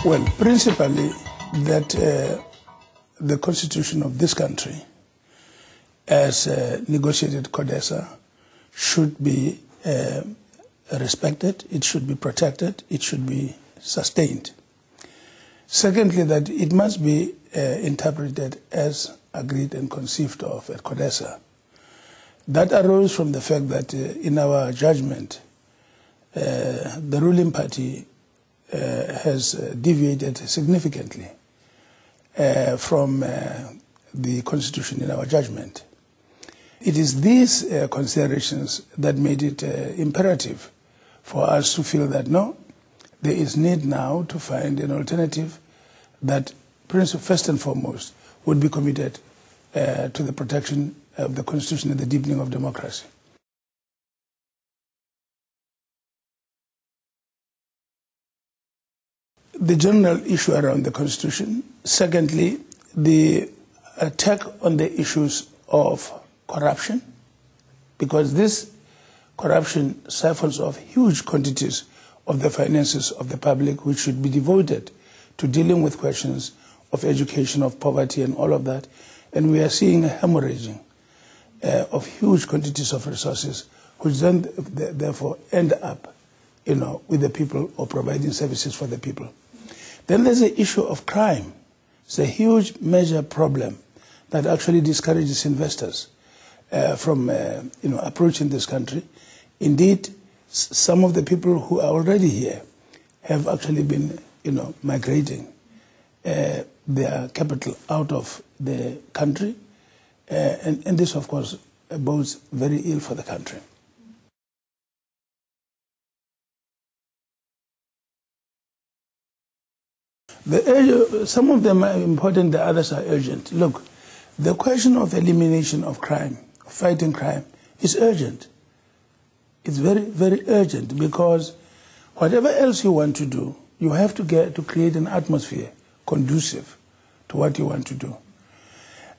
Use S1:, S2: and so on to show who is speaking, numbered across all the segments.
S1: Well, principally that the constitution of this country, as negotiated CODESA, should be respected, it should be protected, it should be sustained. Secondly, that it must be interpreted as agreed and conceived of at CODESA. That arose from the fact that in our judgment, the ruling party has deviated significantly from the Constitution in our judgment. It is these considerations that made it imperative for us to feel that no, there is need now to find an alternative that, first and foremost, would be committed to the protection of the Constitution and the deepening of democracy. The general issue around the Constitution. Secondly, the attack on the issues of corruption, because this corruption siphons off huge quantities of the finances of the public, which should be devoted to dealing with questions of education, of poverty, and all of that. And we are seeing a hemorrhaging of huge quantities of resources, which then therefore end up, with the people or providing services for the people. Then there's the issue of crime. It's a huge major problem that actually discourages investors from approaching this country. Indeed, some of the people who are already here have actually been migrating their capital out of the country, and this of course bodes very ill for the country. Some of them are important, the others are urgent. Look, the question of elimination of crime, fighting crime, is urgent. It's very, very urgent, because whatever else you want to do, you have to create an atmosphere conducive to what you want to do.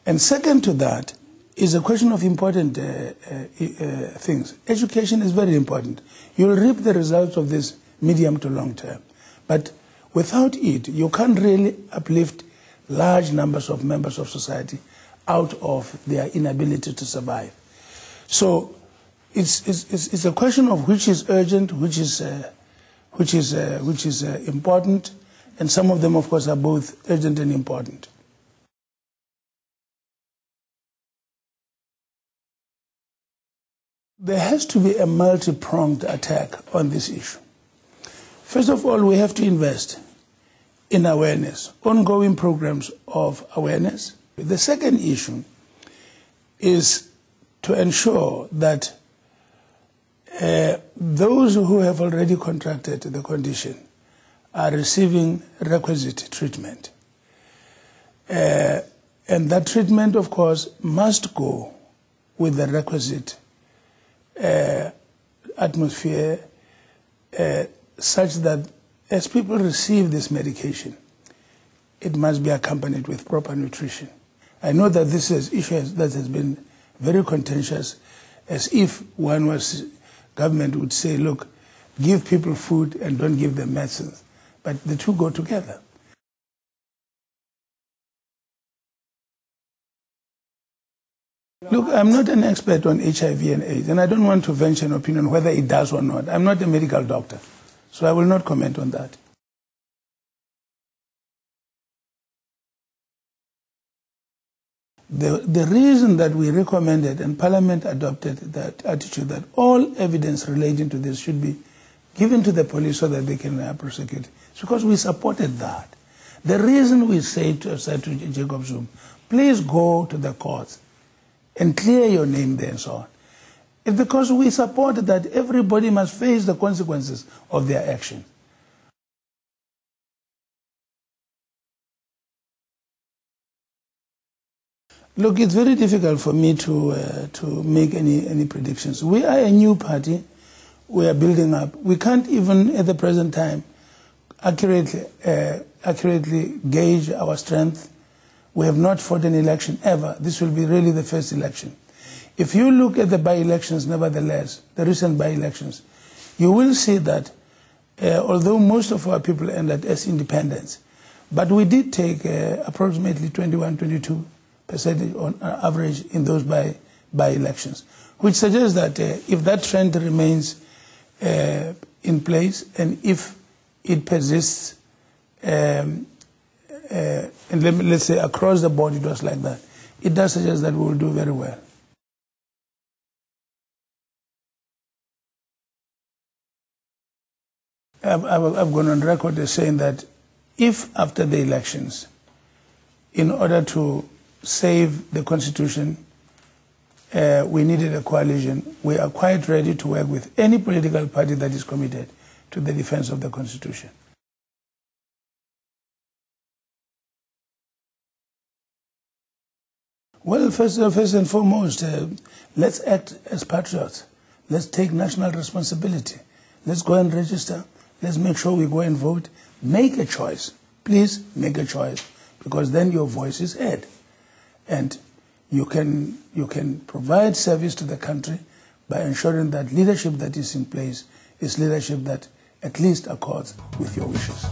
S1: And second to that is a question of important things. Education is very important. You'll reap the results of this medium to long term. But without it, you can't really uplift large numbers of members of society out of their inability to survive. So it's a question of which is urgent, which is important, and some of them, of course, are both urgent and important. There has to be a multi-pronged attack on this issue. First of all, we have to invest in awareness, ongoing programs of awareness. The second issue is to ensure that those who have already contracted the condition are receiving requisite treatment. And that treatment, of course, must go with the requisite atmosphere such that as people receive this medication, it must be accompanied with proper nutrition. I know that this is an issue that has been very contentious, as if government would say, look, give people food and don't give them medicines. But the two go together. Look, I'm not an expert on HIV and AIDS, and I don't want to venture an opinion whether it does or not. I'm not a medical doctor, so I will not comment on that. The reason that we recommended and Parliament adopted that attitude that all evidence relating to this should be given to the police so that they can prosecute is because we supported that. The reason we said to Jacob Zuma, please go to the courts and clear your name there and so on, it's because we support that everybody must face the consequences of their action. Look, it's very difficult for me to make any predictions. We are a new party. we are building up. We can't even at the present time accurately gauge our strength. We have not fought an election ever. This will be really the first election. If you look at the by-elections, nevertheless, the recent by-elections, you will see that although most of our people ended as independents, but we did take approximately 21-22% on average in those by-elections, which suggests that if that trend remains in place and if it persists, and let's say across the board it was like that, it does suggest that we will do very well. I've gone on record as saying that if after the elections, in order to save the Constitution, we needed a coalition, we are quite ready to work with any political party that is committed to the defense of the Constitution. Well, first and foremost, let's act as patriots. Let's take national responsibility. Let's go and register. Let's make sure we go and vote. Make a choice. Please make a choice, because then your voice is heard. And you can provide service to the country by ensuring that leadership that is in place is leadership that at least accords with your wishes.